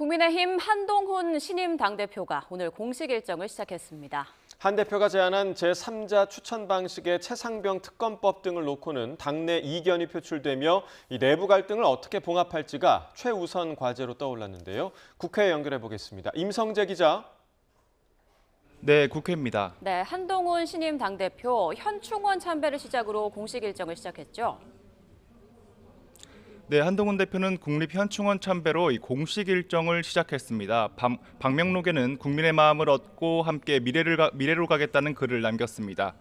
국민의힘 한동훈 신임 당대표가 오늘 공식 일정을 시작했습니다. 한 대표가 제안한 제3자 추천 방식의 최상병 특검법 등을 놓고는 당내 이견이 표출되며 이 내부 갈등을 어떻게 봉합할지가 최우선 과제로 떠올랐는데요. 국회에 연결해 보겠습니다. 임성재 기자. 네, 국회입니다. 네, 한동훈 신임 당대표 현충원 참배를 시작으로 공식 일정을 시작했죠. 네, 한동훈 대표는 국립현충원 참배로 공식 일정을 시작했습니다. 방명록에는 국민의 마음을 얻고 함께 미래로 가겠다는 글을 남겼습니다.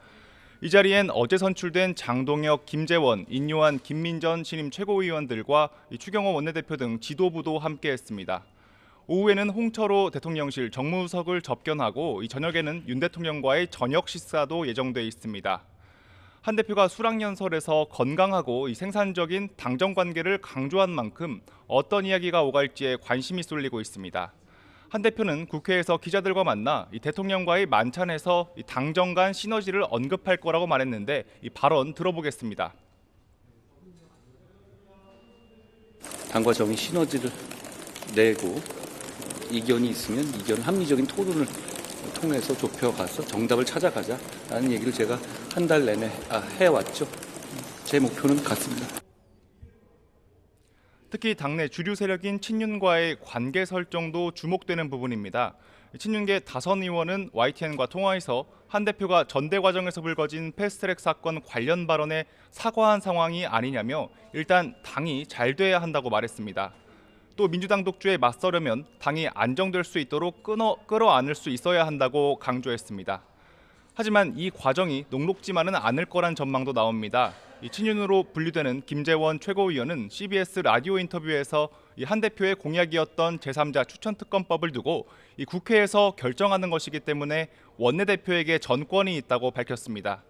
이 자리엔 어제 선출된 장동혁, 김재원, 인요한, 김민전 신임 최고위원들과 추경호 원내대표 등 지도부도 함께했습니다. 오후에는 홍철호 대통령실 정무수석을 접견하고 저녁에는 윤 대통령과의 저녁 식사도 예정돼 있습니다. 한 대표가 수락연설에서 건강하고 생산적인 당정 관계를 강조한 만큼 어떤 이야기가 오갈지에 관심이 쏠리고 있습니다. 한 대표는 국회에서 기자들과 만나 대통령과의 만찬에서 당정 간 시너지를 언급할 거라고 말했는데 이 발언 들어보겠습니다. 당과 정의 시너지를 내고 이견이 있으면 이견 합리적인 토론을 통해서 좁혀가서 정답을 찾아가자라는 얘기를 제가 한 달 내내 해왔죠. 제 목표는 같습니다. 특히 당내 주류 세력인 친윤과의 관계 설정도 주목되는 부분입니다. 친윤계 다선 의원은 YTN과 통화에서 한 대표가 전대 과정에서 불거진 패스트트랙 사건 관련 발언에 사과한 상황이 아니냐며 일단 당이 잘 돼야 한다고 말했습니다. 또 민주당 독주에 맞서려면 당이 안정될 수 있도록 끌어안을 수 있어야 한다고 강조했습니다. 하지만 이 과정이 녹록지만은 않을 거란 전망도 나옵니다. 친윤으로 분류되는 김재원 최고위원은 CBS 라디오 인터뷰에서 한 대표의 공약이었던 제3자 추천특검법을 두고 국회에서 결정하는 것이기 때문에 원내대표에게 전권이 있다고 밝혔습니다.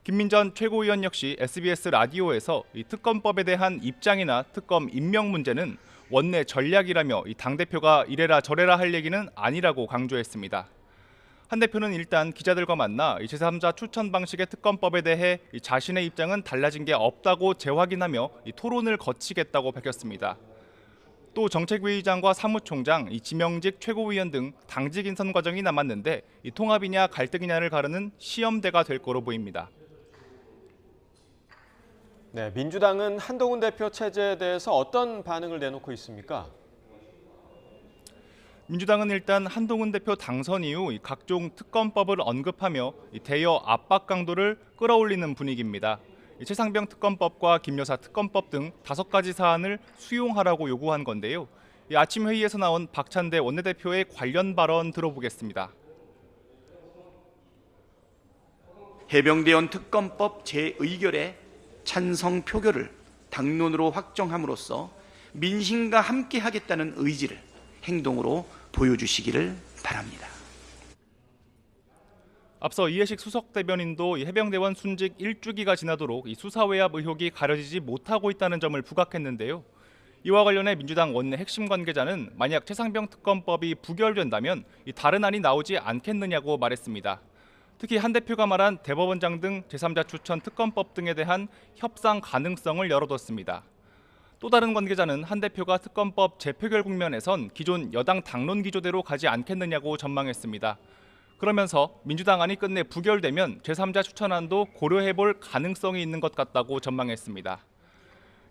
김민전 최고위원 역시 SBS 라디오에서 특검법에 대한 입장이나 특검 임명 문제는 원내 전략이라며 당대표가 이래라 저래라 할 얘기는 아니라고 강조했습니다. 한 대표는 일단 기자들과 만나 제3자 추천 방식의 특검법에 대해 자신의 입장은 달라진 게 없다고 재확인하며 토론을 거치겠다고 밝혔습니다. 또 정책위의장과 사무총장, 지명직 최고위원 등 당직 인선 과정이 남았는데 통합이냐 갈등이냐를 가르는 시험대가 될 거로 보입니다. 네, 민주당은 한동훈 대표 체제에 대해서 어떤 반응을 내놓고 있습니까? 민주당은 일단 한동훈 대표 당선 이후 각종 특검법을 언급하며 대여 압박 강도를 끌어올리는 분위기입니다. 최상병 특검법과 김여사 특검법 등 5가지 사안을 수용하라고 요구한 건데요. 아침 회의에서 나온 박찬대 원내대표의 관련 발언 들어보겠습니다. 해병대원 특검법 제1결의 찬성 표결을 당론으로 확정함으로써 민심과 함께 하겠다는 의지를 행동으로 보여주시기를 바랍니다. 앞서 이해식 수석 대변인도 해병대원 순직 1주기가 지나도록 수사 외압 의혹이 가려지지 못하고 있다는 점을 부각했는데요. 이와 관련해 민주당 원내 핵심 관계자는 만약 최상병 특검법이 부결된다면 다른 안이 나오지 않겠느냐고 말했습니다. 특히 한 대표가 말한 대법원장 등 제3자 추천 특검법 등에 대한 협상 가능성을 열어뒀습니다. 또 다른 관계자는 한 대표가 특검법 재표결 국면에선 기존 여당 당론 기조대로 가지 않겠느냐고 전망했습니다. 그러면서 민주당 안이 끝내 부결되면 제3자 추천안도 고려해볼 가능성이 있는 것 같다고 전망했습니다.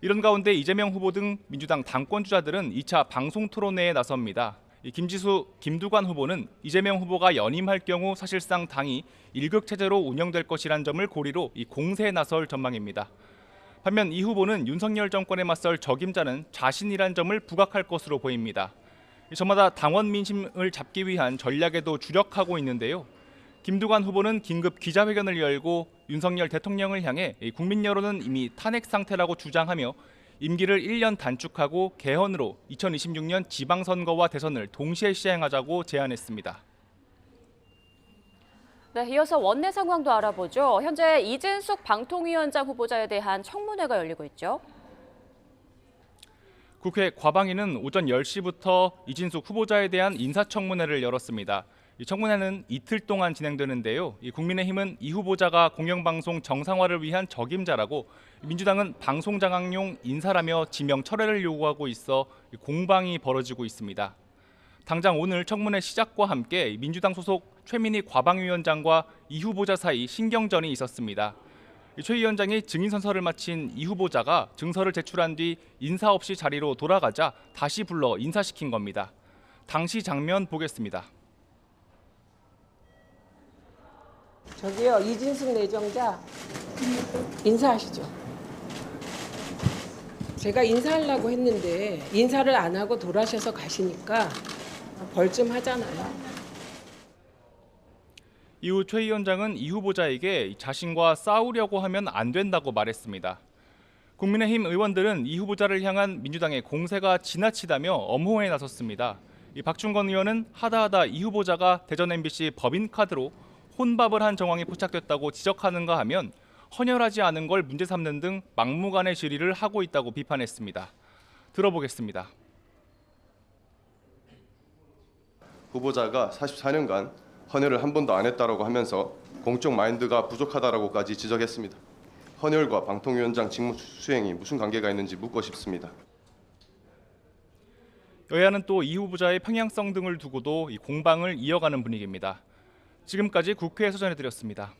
이런 가운데 이재명 후보 등 민주당 당권 주자들은 2차 방송 토론회에 나섭니다. 김지수, 김두관 후보는 이재명 후보가 연임할 경우 사실상 당이 일극체제로 운영될 것이란 점을 고리로 공세에 나설 전망입니다. 반면 이 후보는 윤석열 정권에 맞설 적임자는 자신이란 점을 부각할 것으로 보입니다. 저마다 당원 민심을 잡기 위한 전략에도 주력하고 있는데요. 김두관 후보는 긴급 기자회견을 열고 윤석열 대통령을 향해 국민 여론은 이미 탄핵 상태라고 주장하며 임기를 1년 단축하고 개헌으로 2026년 지방선거와 대선을 동시에 시행하자고 제안했습니다. 네, 이어서 원내 상황도 알아보죠. 현재 이진숙 방통위원장 후보자에 대한 청문회가 열리고 있죠. 국회 과방위는 오전 10시부터 이진숙 후보자에 대한 인사청문회를 열었습니다. 이 청문회는 이틀 동안 진행되는데요. 국민의힘은 이 후보자가 공영방송 정상화를 위한 적임자라고, 민주당은 방송 장악용 인사라며 지명 철회를 요구하고 있어 공방이 벌어지고 있습니다. 당장 오늘 청문회 시작과 함께 민주당 소속 최민희 과방위원장과 이 후보자 사이 신경전이 있었습니다. 최 위원장이 증인 선서를 마친 이 후보자가 증서를 제출한 뒤 인사 없이 자리로 돌아가자 다시 불러 인사시킨 겁니다. 당시 장면 보겠습니다. 저기요, 이진숙 내정자 인사하시죠. 제가 인사하려고 했는데 인사를 안 하고 돌아셔서 가시니까 벌 좀 하잖아요. 이후 최 위원장은 이 후보자에게 자신과 싸우려고 하면 안 된다고 말했습니다. 국민의힘 의원들은 이 후보자를 향한 민주당의 공세가 지나치다며 엄호에 나섰습니다. 박충건 의원은 하다하다 이 후보자가 대전 MBC 법인카드로 혼밥을 한 정황이 포착됐다고 지적하는가 하면 헌혈하지 않은 걸 문제 삼는 등 막무가내 질의를 하고 있다고 비판했습니다. 들어보겠습니다. 후보자가 44년간 헌혈을 한 번도 안 했다라고 하면서 공적 마인드가 부족하다라고까지 지적했습니다. 헌혈과 방통위원장 직무 수행이 무슨 관계가 있는지 묻고 싶습니다. 여야는 또 이 후보자의 평양성 등을 두고도 이 공방을 이어가는 분위기입니다. 지금까지 국회에서 전해드렸습니다.